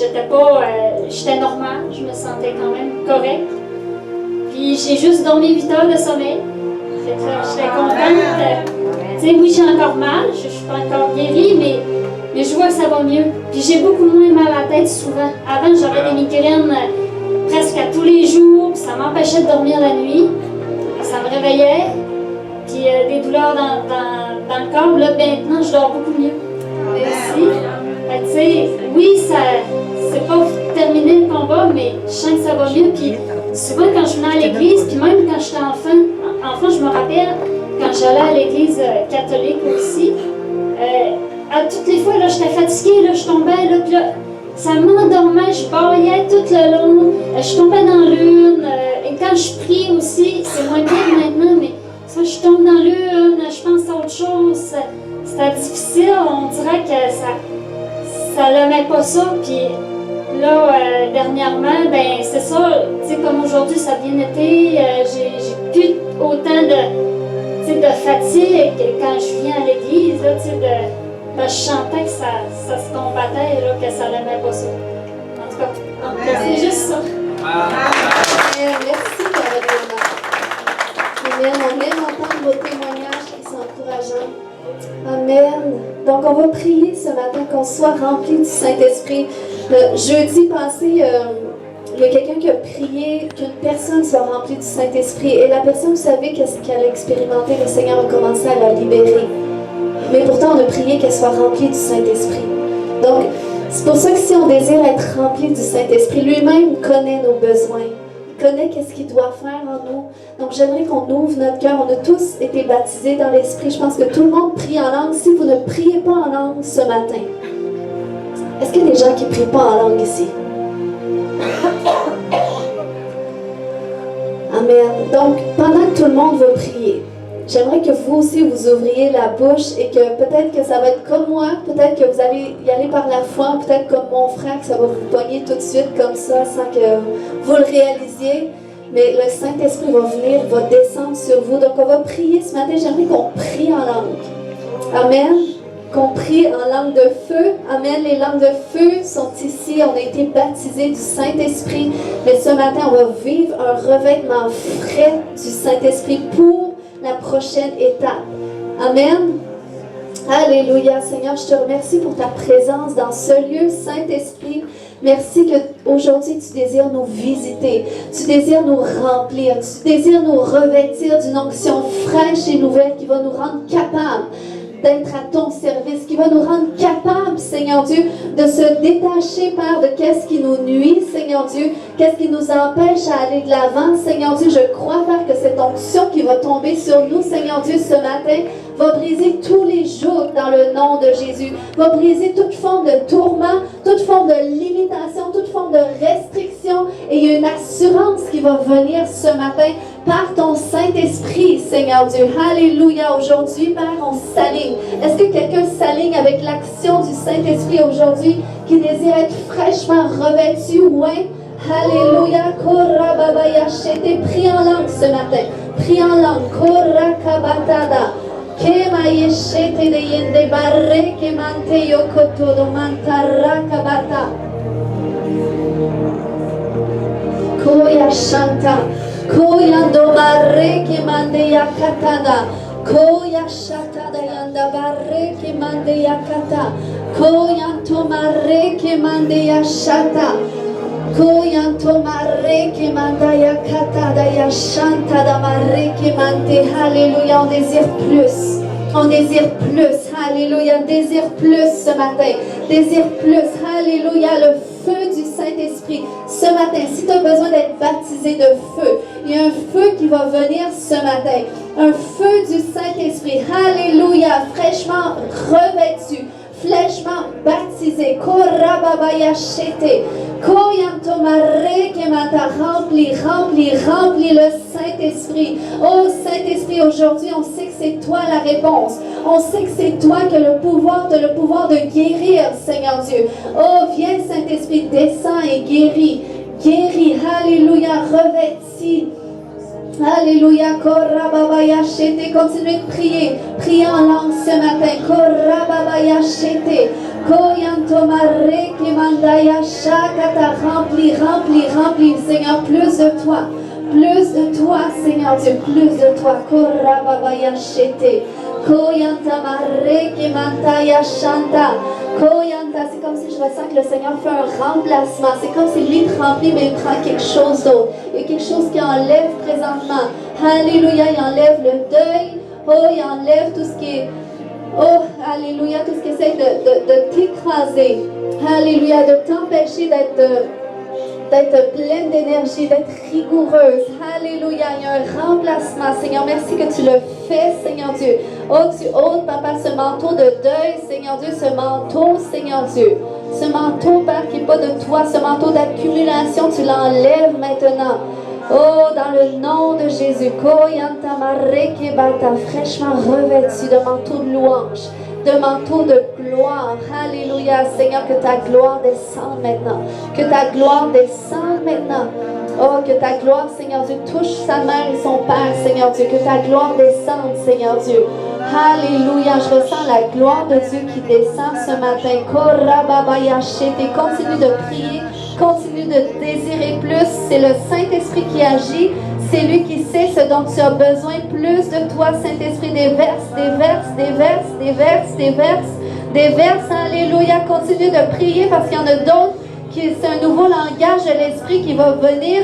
j'étais normale, je me sentais quand même correcte. Puis j'ai juste dormi 8 heures de sommeil. Fait que j'étais contente. Tu sais, oui, j'ai encore mal, je suis pas encore guérie, mais je vois que ça va mieux. Puis j'ai beaucoup moins mal à la tête souvent. Avant, j'avais des migraines presque à tous les jours, puis ça m'empêchait de dormir la nuit. Ça me réveillait, puis des douleurs dans le corps. Là, maintenant, je dors beaucoup mieux. Merci. Tu sais, oui, c'est pas terminé le combat, mais je sens que ça va mieux. Puis souvent, quand je venais à l'église, puis même quand j'étais enfant, je me rappelle, quand j'allais à l'église catholique aussi, à toutes les fois, là, j'étais fatiguée, là, je tombais, là, puis là, ça m'endormait, je baillais tout le long, je tombais dans l'urne, et quand je prie aussi, c'est moins bien maintenant, mais soit je tombe dans l'urne, je pense à autre chose. C'était difficile, on dirait que ça n'aimait pas ça. Puis là, dernièrement, c'est ça, tu sais, comme aujourd'hui, ça a bien été, j'ai plus autant de fatigue quand je viens à l'église, là, tu sais, je sentais que ça se combattait, là, que ça n'aimait pas ça. En tout cas, donc c'est juste ça. Merci, Caroline. Amen. On aime entendre vos témoignages qui sont encourageants. Amen. Donc, on va prier ce matin qu'on soit rempli du Saint-Esprit. Jeudi passé, il y a quelqu'un qui a prié qu'une personne soit remplie du Saint-Esprit. Et la personne, vous savez qu'est-ce qu'elle a expérimenté, le Seigneur a commencé à la libérer. Mais pourtant, on a prié qu'elle soit remplie du Saint-Esprit. Donc, c'est pour ça que si on désire être rempli du Saint-Esprit, lui-même connaît nos besoins. Il connaît qu'est-ce qu'il doit faire en nous. Donc, j'aimerais qu'on ouvre notre cœur. On a tous été baptisés dans l'Esprit. Je pense que tout le monde prie en langue. Si vous ne priez pas en langue ce matin, est-ce qu'il y a des gens qui ne prient pas en langue ici? Amen. Donc, pendant que tout le monde va prier, j'aimerais que vous aussi vous ouvriez la bouche et que peut-être que ça va être comme moi, peut-être que vous allez y aller par la foi, peut-être comme mon frère, que ça va vous pogner tout de suite comme ça sans que vous le réalisiez. Mais le Saint-Esprit va venir, va descendre sur vous. Donc on va prier ce matin. J'aimerais qu'on prie en langue. Amen. Qu'on prie en langue de feu. Amen. Les langues de feu sont ici. On a été baptisés du Saint-Esprit. Mais ce matin, on va vivre un revêtement frais du Saint-Esprit pour la prochaine étape. Amen. Alléluia. Seigneur, je te remercie pour ta présence dans ce lieu, Saint-Esprit. Merci qu'aujourd'hui, tu désires nous visiter. Tu désires nous remplir. Tu désires nous revêtir d'une onction fraîche et nouvelle qui va nous rendre capables d'être à ton service, qui va nous rendre capables, Seigneur Dieu, de se détacher, Père, de qu'est-ce qui nous nuit, Seigneur Dieu, qu'est-ce qui nous empêche à aller de l'avant, Seigneur Dieu. Je crois, Père, que cette onction qui va tomber sur nous, Seigneur Dieu, ce matin, va briser tous les jours dans le nom de Jésus, va briser toute forme de tourment, toute forme de limitation, toute forme de restriction, et il y a une assurance qui va venir ce matin par ton Saint-Esprit, Seigneur Dieu. Alléluia. Aujourd'hui, Père, on s'aligne. Est-ce que quelqu'un s'aligne avec l'action du Saint-Esprit aujourd'hui qui désire être fraîchement revêtu? Oui. Alléluia. Korra babaya shete. Prie en langue ce matin. Prie en langue. Korra kabatada. Kema yeshete de yende barre kemante yokoto do mantara kabata. Koya shanta. Koya domare ke mande yakatada. Koya shatada yanda barre ke mande yakata. Koya tomare ke mande yashata. Koya tomare ke manda yakatada yashanta da mare ke mande. Alléluia, on désire plus. On désire plus. Alléluia, désire plus ce matin. Désire plus. Alléluia, le feu du Saint-Esprit. Ce matin, si tu as besoin d'être baptisé de feu, il y a un feu qui va venir ce matin. Un feu du Saint-Esprit. Alléluia, fraîchement revêtu, fraîchement baptisé. Korababaya shete. Koyantomare kemata. Remplis le Saint-Esprit. Oh Saint-Esprit, aujourd'hui, on sait que c'est toi la réponse. On sait que c'est toi qui as le pouvoir de guérir, Seigneur Dieu. Oh, viens Saint-Esprit, descends et guéris. Guéris, alléluia, revêtis. Alléluia, korababaya shete. Continuez de prier. Priez en langue ce matin. Korababaya shete. Koyantomare kemandaya shakata. Remplis, Seigneur, plus de toi. Plus de toi, Seigneur Dieu, plus de toi. Korababaya shete. Koyantamare kemantaya shanta. Koyanta, c'est comme si je ressens que le Seigneur fait un remplacement. C'est comme si lui te remplit, mais il prend quelque chose d'autre. Il y a quelque chose qui enlève présentement. Alléluia, il enlève le deuil. Oh, il enlève tout ce qui est... Oh, alléluia, tout ce qui essaie de t'écraser. Alléluia, de t'empêcher d'être pleine d'énergie, d'être rigoureuse. Alléluia, il y a un remplacement. Seigneur, merci que tu le fais, Seigneur Dieu. Oh, tu ôtes, Papa, ce manteau de deuil, Seigneur Dieu, ce manteau, Seigneur Dieu. Ce manteau, Père, qui n'est pas de toi, ce manteau d'accumulation, tu l'enlèves maintenant. Oh, dans le nom de Jésus, fraîchement revêtu de manteau de louange, de manteau de gloire. Alléluia, Seigneur, que ta gloire descende maintenant. Que ta gloire descende maintenant. Oh, que ta gloire, Seigneur Dieu, touche sa mère et son père, Seigneur Dieu. Que ta gloire descende, Seigneur Dieu. Alléluia, je ressens la gloire de Dieu qui descend ce matin. Continue de prier, continue de désirer plus. C'est le Saint-Esprit qui agit. C'est lui qui sait ce dont tu as besoin. Plus de toi, Saint-Esprit, déverse. Alléluia, continue de prier parce qu'il y en a d'autres c'est un nouveau langage de l'esprit qui va venir.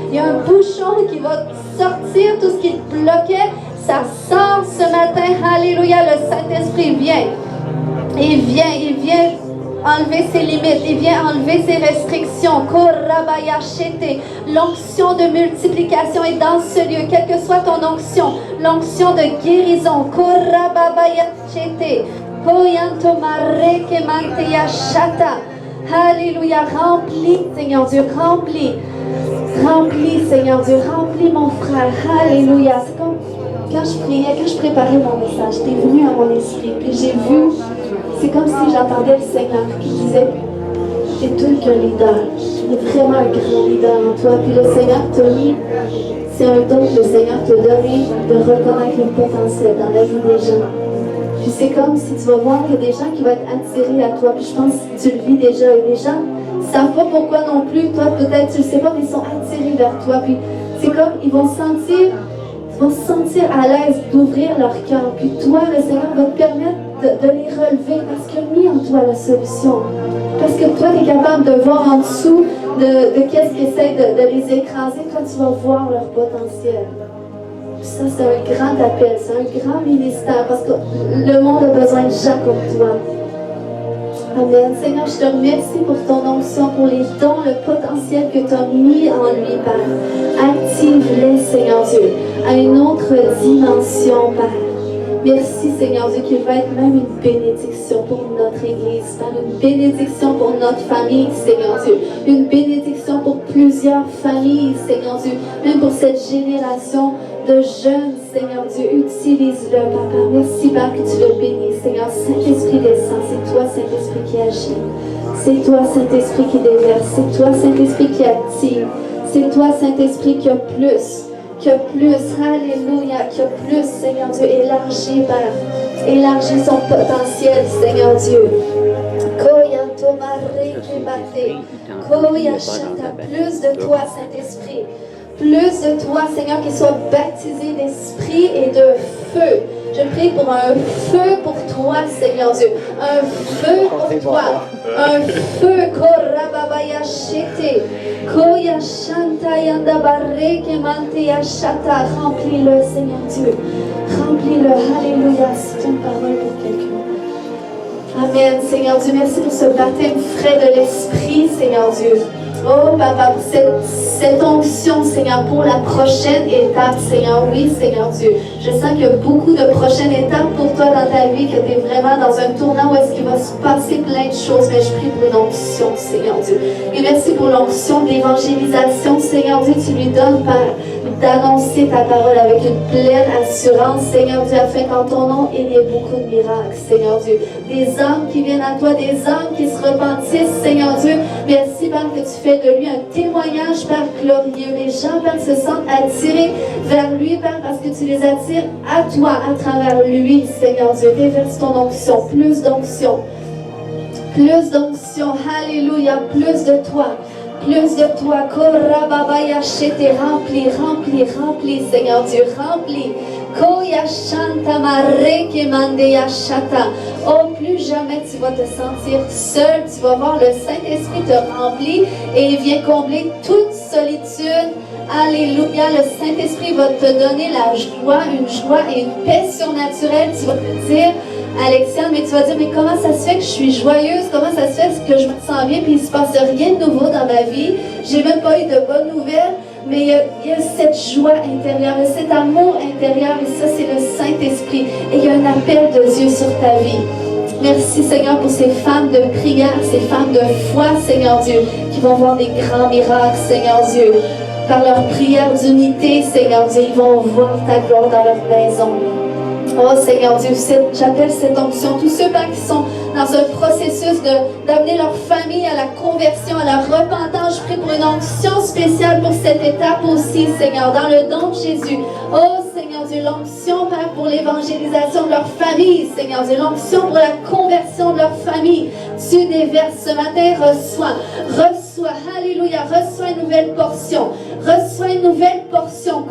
Il y a un bouchon qui va sortir, tout ce qui te bloquait, ça sort ce matin. Alléluia, le Saint-Esprit vient. Il vient enlever ses limites, il vient enlever ses restrictions. L'onction de multiplication est dans ce lieu, quelle que soit ton onction, l'onction de guérison. Alléluia, remplis, Seigneur Dieu, remplis, Seigneur Dieu, remplis mon frère. Alléluia. C'est comme quand je priais, quand je préparais mon message, t'es venu à mon esprit, puis j'ai vu, c'est comme si j'entendais le Seigneur qui disait, t'es tout qu'un leader, il est vraiment un grand leader en toi, puis le Seigneur t'a mis, c'est un don que le Seigneur t'a donné de reconnaître le potentiel dans la vie des gens. Puis c'est comme si tu vas voir qu'il y a des gens qui vont être attirés à toi, puis je pense que tu le vis déjà, et les gens ne savent pas pourquoi non plus, toi peut-être tu ne le sais pas, mais ils sont attirés vers toi, puis c'est comme, ils vont se sentir à l'aise d'ouvrir leur cœur. Puis toi, le Seigneur va te permettre de les relever parce qu'il a mis en toi la solution. Parce que toi, tu es capable de voir en dessous de qu'est-ce qui essaie de les écraser. Toi, tu vas voir leur potentiel. Puis ça, c'est un grand appel, c'est un grand ministère parce que le monde a besoin de gens comme toi. Amen. Seigneur, je te remercie pour ton onction, pour les dons, le potentiel que tu as mis en lui, Père. Active-les, Seigneur Dieu, à une autre dimension, Père. Merci, Seigneur Dieu, qu'il va être même une bénédiction pour notre Église, Père. Une bénédiction pour notre famille, Seigneur Dieu. Une bénédiction pour plusieurs familles, Seigneur Dieu. Même pour cette génération de jeunes, Seigneur Dieu, utilise-le, Papa. Merci, Père, que tu le bénisses, Seigneur. Saint-Esprit descend, c'est toi, Saint-Esprit, qui agit. C'est toi, Saint-Esprit, qui déverse. C'est toi, Saint-Esprit, qui active. C'est toi, Saint-Esprit, qui a plus. Alléluia, qui a plus, Seigneur Dieu. Élargis, Père. Élargis son potentiel, Seigneur Dieu. Plus de toi, Saint-Esprit. Plus de toi, Seigneur, qu'il soit baptisé d'esprit et de feu. Je prie pour un feu pour toi, Seigneur Dieu. Un feu pour toi. Un feu. Remplis-le, Seigneur Dieu. Remplis-le. Alléluia. C'est une parole pour quelqu'un. Amen, Seigneur Dieu. Merci pour ce baptême frais de l'esprit, Seigneur Dieu. Oh, Papa, pour cette onction, Seigneur, pour la prochaine étape, Seigneur. Oui, Seigneur Dieu. Je sens qu'il y a beaucoup de prochaines étapes pour toi dans ta vie, que tu es vraiment dans un tournant où est-ce qu'il va se passer plein de choses. Mais je prie pour une onction, Seigneur Dieu. Et merci pour l'onction d'évangélisation, Seigneur Dieu. Tu lui donnes, Père, d'annoncer ta parole avec une pleine assurance, Seigneur Dieu, afin qu'en ton nom, il y ait beaucoup de miracles, Seigneur Dieu. Des âmes qui viennent à toi, des âmes qui se repentissent, Seigneur Dieu. Merci, Père, que tu fais de lui un témoignage, Père, glorieux. Les gens, Père, se sentent attirés vers lui, Père, parce que tu les attires à toi, à travers lui, Seigneur Dieu. Déverse ton onction, plus d'onction. Plus d'onction, alléluia, plus de toi. Plus de toi, remplis, Seigneur Dieu, remplis. Oh, plus jamais tu vas te sentir seul, tu vas voir le Saint-Esprit te remplir et il vient combler toute solitude. Alléluia, le Saint-Esprit va te donner la joie, une joie et une paix surnaturelle. Tu vas te dire, Alexiane, mais tu vas dire, mais comment ça se fait que je suis joyeuse? Comment ça se fait que je me sens bien puis il ne se passe rien de nouveau dans ma vie? J'ai même pas eu de bonnes nouvelles, mais il y a cette joie intérieure, cet amour intérieur et ça, c'est le Saint-Esprit. Et il y a un appel de Dieu sur ta vie. Merci, Seigneur, pour ces femmes de prière, ces femmes de foi, Seigneur Dieu, qui vont voir des grands miracles, Seigneur Dieu. Par leur prière d'unité, Seigneur Dieu, ils vont voir ta gloire dans leur maison. Oh Seigneur Dieu, j'appelle cette onction, tous ceux qui sont dans un processus d'amener leur famille à la conversion, à la repentance. Je prie pour une onction spéciale pour cette étape aussi, Seigneur, dans le nom de Jésus. Oh Seigneur Dieu, l'onction, Père, pour l'évangélisation de leur famille, Seigneur Dieu, l'onction pour la conversion de leur famille. Tu déverses ce matin, reçois, alléluia, reçois une nouvelle portion. Reçois une nouvelle portion.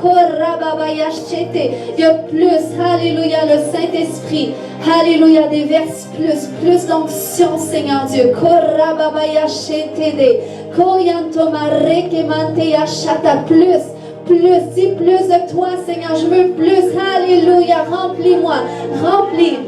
Il y a plus, alléluia, le Saint-Esprit. Alléluia, des vers plus d'onction, Seigneur Dieu. Plus, dis plus de toi, Seigneur. Je veux plus. Alléluia, remplis-moi, remplis.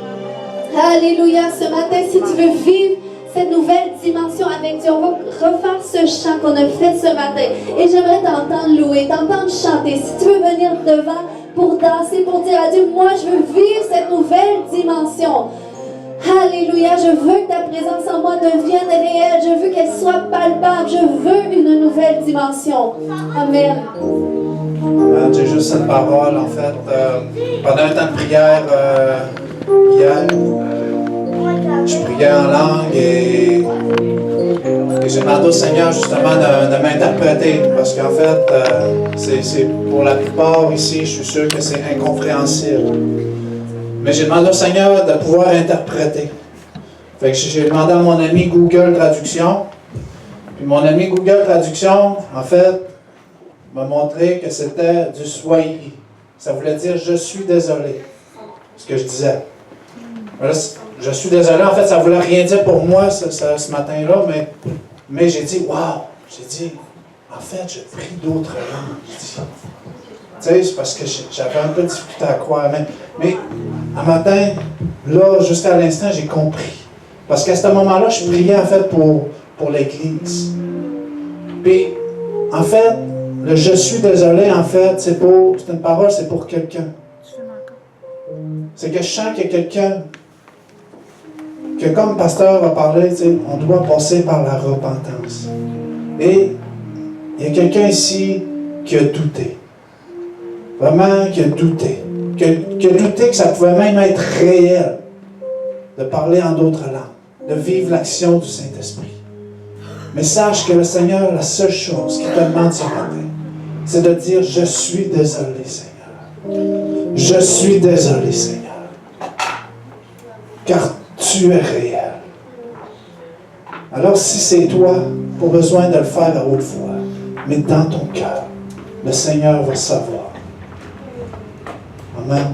Alléluia, ce matin, si tu veux vivre cette nouvelle dimension avec Dieu, on va refaire ce chant qu'on a fait ce matin. Et j'aimerais t'entendre louer, t'entendre chanter. Si tu veux venir devant pour danser, pour dire à Dieu, moi je veux vivre cette nouvelle dimension. Alléluia, je veux que ta présence en moi devienne réelle. Je veux qu'elle soit palpable. Je veux une nouvelle dimension. Amen. J'ai juste cette parole, en fait. Pendant un temps de prière, hier, je priais en langue et j'ai demandé au Seigneur justement de m'interpréter. Parce qu'en fait, c'est pour la plupart ici, je suis sûr que c'est incompréhensible. Mais j'ai demandé au Seigneur de pouvoir interpréter. Fait que j'ai demandé à mon ami Google Traduction. Puis mon ami Google Traduction, en fait, m'a montré que c'était du Swahili. Ça voulait dire « je suis désolé », ce que je disais. Là, je suis désolé, en fait, ça ne voulait rien dire pour moi ce matin-là, mais j'ai dit « wow », j'ai dit « en fait, je prie d'autres langues ». Tu sais, c'est parce que j'avais un peu de difficulté à croire. Mais un matin, là, jusqu'à l'instant, j'ai compris. Parce qu'à ce moment-là, je priais en fait pour l'Église. Puis, en fait, le « je suis désolé », en fait, c'est une parole, c'est pour quelqu'un. C'est que je sens qu'il y a quelqu'un, que comme pasteur va parler, on doit passer par la repentance. Et il y a quelqu'un ici qui a douté. Vraiment qui a douté. Qui a douté que ça pouvait même être réel de parler en d'autres langues, de vivre l'action du Saint-Esprit. Mais sache que le Seigneur, la seule chose qu'il te demande ce matin, c'est de dire « Je suis désolé, Seigneur. Je suis désolé, Seigneur. Car tu es réel. » Alors si c'est toi, pas besoin de le faire à haute voix, mais dans ton cœur, le Seigneur va savoir. Amen.